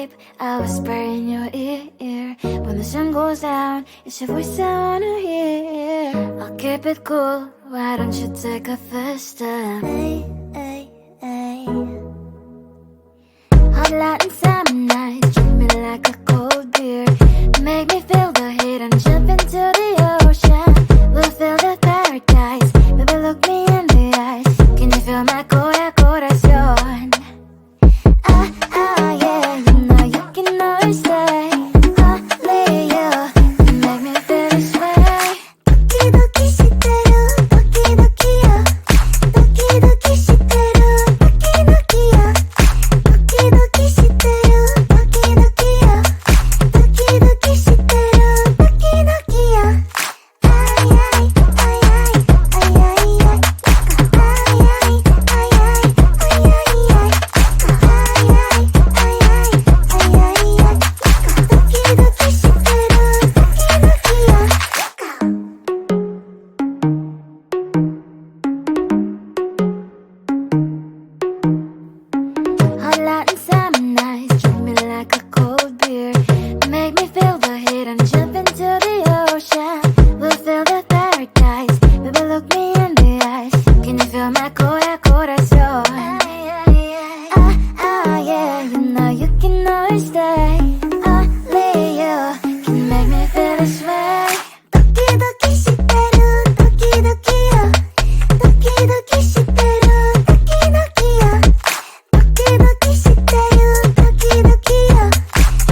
babe, I'll whisper in your ear. When the sun goes down, it's your voice I wanna hear. I'll keep it cool, why don't you take a first step? Hey, hey, hey. Hot Latin summer nights, treat me like a cold beer. Make me feel the heat and jump into the ocean. We'll feel the paradise, baby look me in the eyes. Can you feel my corazón? Yeah, you know you can always stay. Only you can make me feel this way. 도끼도끼 시대로 도끼도끼야. 도끼도끼 시대로 도끼도끼야. 도끼도끼 시대로 도끼도끼야. 도끼도끼 시대로 도끼도끼야. Hot Latin summer nights, treat me like a cold beer. Make me feel the heat and jump into the ocean. We'll feel the paradise, baby look me in the eyes. Can you feel my corazón? Yeah, you know you can always stay. Only you can make me feel this way. 도끼도끼 시대로 도끼도끼야. 도끼도끼 시대로 도끼도끼야. 도끼도끼 시대로 도끼도끼야.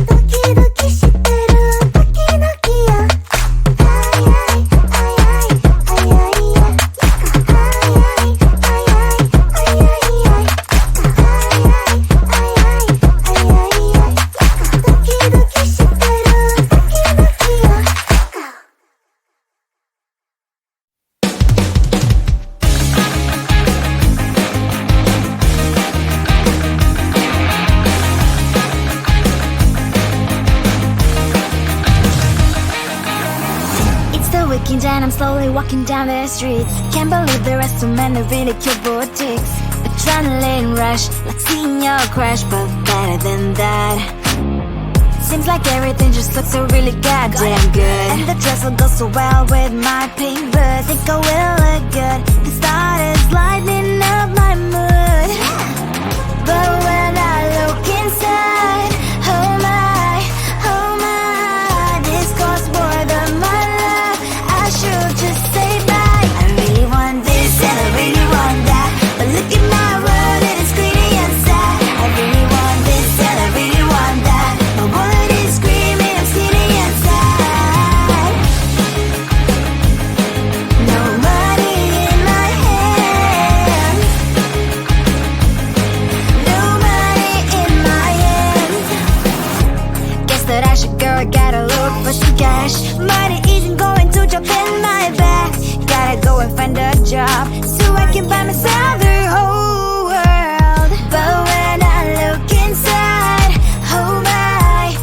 도끼도끼 시대로 도끼도끼야. It's the weekend and I'm slowly walking down the streets. Can't believe there are so many really cute boutiques. Adrenaline rush, like seeing your crush, but better than that. Seems like everything just looks so really goddamn good. And the dress will go so well with my pink boots. Think I will look good, the start is lighting up my mood. But when I look inside, oh my, this costs more than my love. I should just say bye. I really want this and I really want that, but look at my world, it is greedy and sad. I really want this and I really want that. My wallet is screaming, I'm skinny and sad. No money in my hand. No money in my hand. Guess that I should go, gotta look for some cash. Money isn't going to jump in my back. Gotta go and find a job so I can buy myself the whole world. But when I look inside, oh my,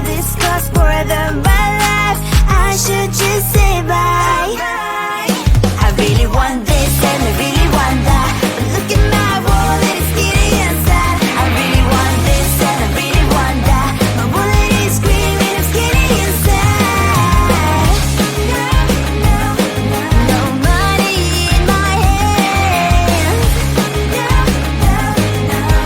this costs more than my life. I should just say bye. I really want this and I really want that, but look at my wallet, it's skinny and sad. I really want this and I really want that. My wallet is screaming, I'm skinny and sad. No money in my hand.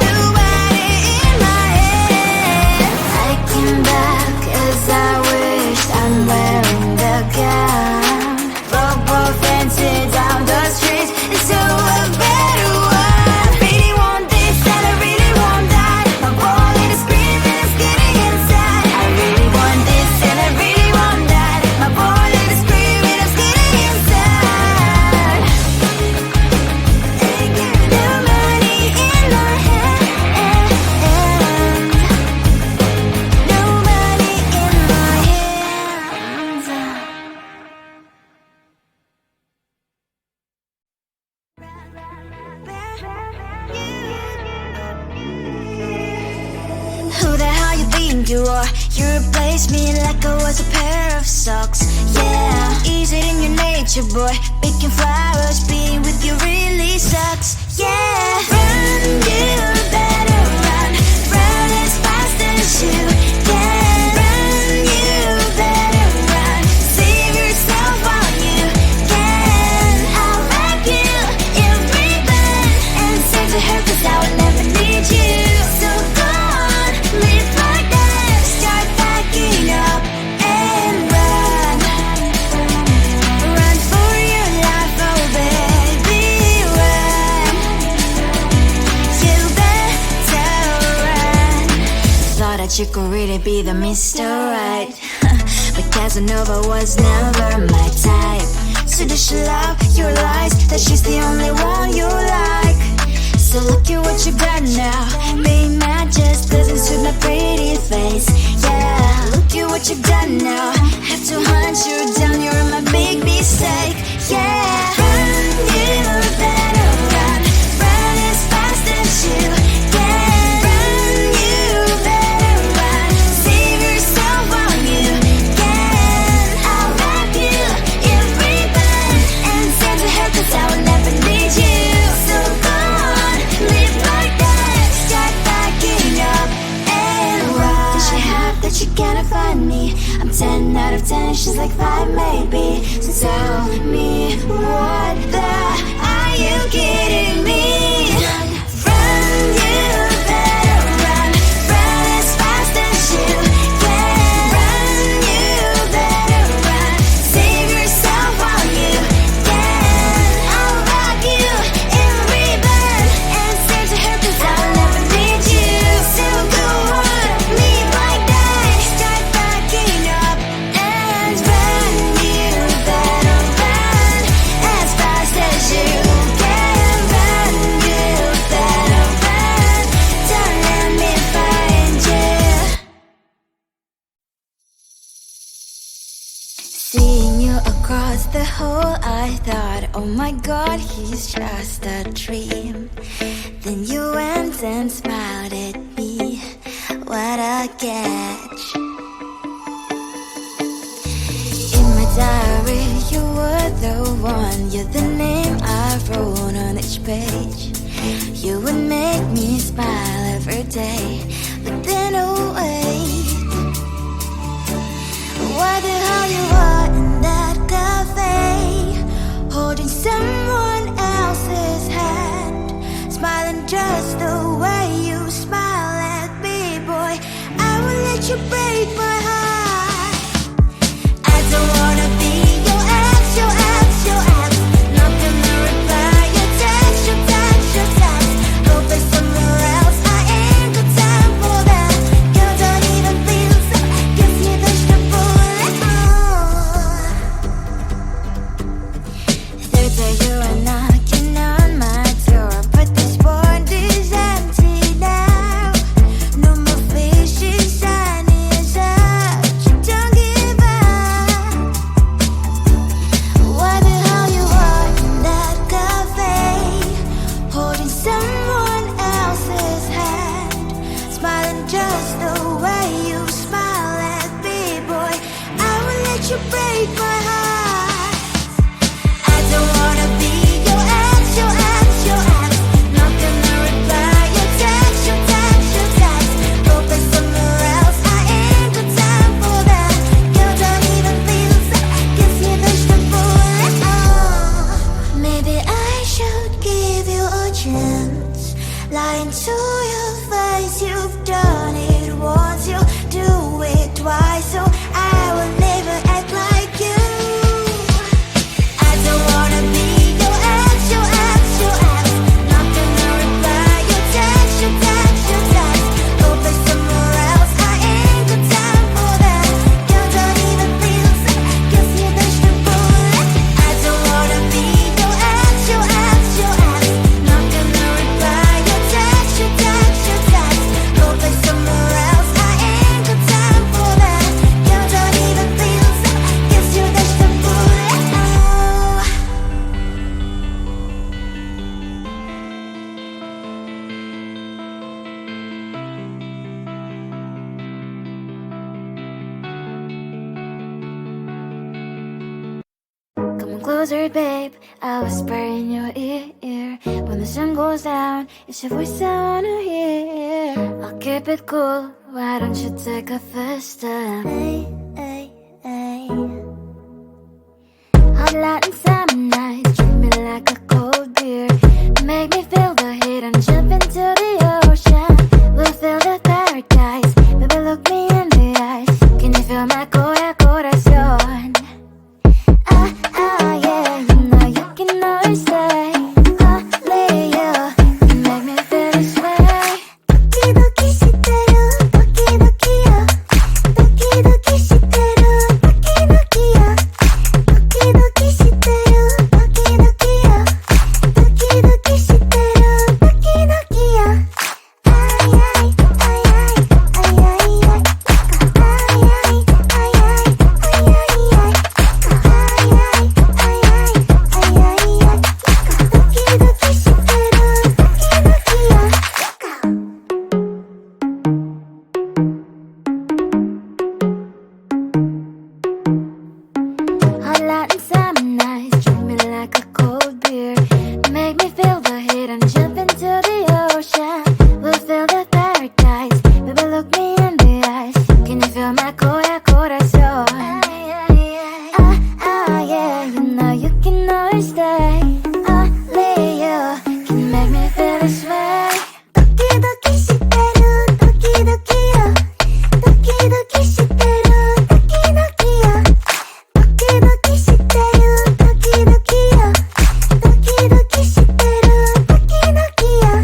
No money in my hand. I came back as I wished, I'm wearing the gown. Robo fancy down the streets, it's so a better one. I really want this and I really want that. My wallet is screaming, I'm skinny and sad. I really want this and I really want that. My wallet is screaming, I'm skinny and sad. No money in my hand. No money in my hands. Who the hell you think you are? You replaced me like I was a pair of socks. Yeah, is it in your nature, boy? Picking flowers, being with you really sucks. Yeah, run, you better run, run you could really be the Mr. Right. But Casanova was never my type. So does she love your lies, that she's the only one you like? So look at what you got now. Being mad just doesn't suit my pretty face. Yeah, look at what you got now. Have to hunt you down, you're my big mistake. Yeah, run, you better run. Run as fast as you can. Run, you better run. Save yourself while you can. I'll wrap you in ribbon and send to her, 'cause I will never need you. So go on, live like that. Start backing up and run. Does she have that she cannot find me? I'm 10 out of 10, she's like 5 maybe. So tell me, what the are you kidding me? Run, you better run. Run as fast as you can. Run, you better run. Save yourself while you can. I'll rock you in ribbon and send to her, 'cause I'll never need you. So go on, live like that. Start backing up and run. You better run as fast as you can. Run, you better run. Don't let me find you. Seeing you across the hall, I thought, oh my god, he's just a dream. Then you went and smiled at me. What a catch. In my diary, you were the one. You're the name I wrote on each page. You would make me smile every day. But then, oh wait, why the hell you are in that cafe, holding someone else's hand, smiling just the way you smile at me, boy? I will let you break my heart. I don't wanna be your ex, your ex, your ex. Not gonna reply your text, your text, your text. Go play somewhere else, I ain't got time for that. You don't even feel so, gives me vegetable. Third day you are knocking on my door, but this board is empty now. No more fishes, sunny as up. You don't give up. Why the hell you are in that cafe, holding someone else's hand, smiling just the way you smile at me, boy? I will let you break my heart. I don't wanna be your ex, your ex, your ex. Not gonna reply your text, your text, your text. Go play somewhere else, I ain't got time for that. You don't even feel so, gives me vegetable. Maybe I should give you a chance. Lying to your face, you've done it once, you do it twice, so I will never act like you. I don't wanna be your ex, your ex, your ex. Not gonna reply your text, your text, your text. Go play somewhere else, I ain't got time for that. You don't even feel so, gives me vegetable. I don't wanna be your ex, your ex, your ex. Not gonna reply your text, your text, your text. Go play somewhere else, I ain't got time for that. You don't even feel so, gives you vegetable. Come on closer, babe, I'll whisper in your ear. When the sun goes down, it's your voice I wanna hear. I'll keep it cool, why don't you take a first step? Hey, hey, hey. Hot light and summer nights, treat me like a cold beer. Make me feel the heat and jump into the ocean. We'll feel the paradise, baby look me in the eyes. Can you feel my corazón? Yeah, you know you can always say only you. You make me feel this way. 도끼도끼 시대로 도끼도끼 first day only you can make me feel this way. 도끼도끼 시대로 도끼도끼요 도끼도끼 시대로 도끼도끼요 도끼도끼 시대로 도끼도끼요 도끼도끼 시대로 도끼도끼요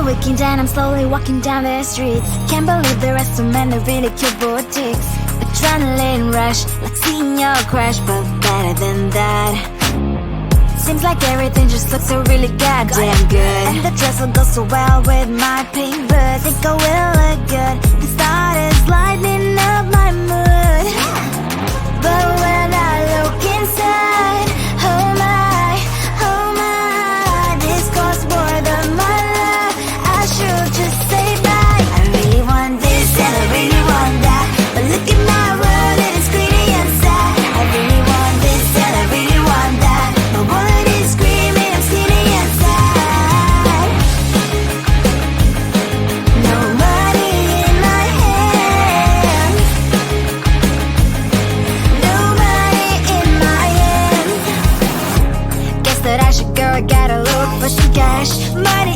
Weekend and I'm slowly walking down the streets. Can't believe there are so many really cute boutiques. Adrenaline rush, like seeing your crush, but better than that. Seems like everything just looks so really goddamn good. And the dress will go so well with my pink boots. Think I will look good. The start is lighting up my mood. But when I look inside, oh my, this costs more than my love. I should just say bye. I really want this and I really want that, but look at my world, it is pretty inside. I really want this and I really want that. My wallet is screaming, I'm skinny inside. No money in my hand, no money in my hand. Guess that I should go, I gotta look for some cash. Money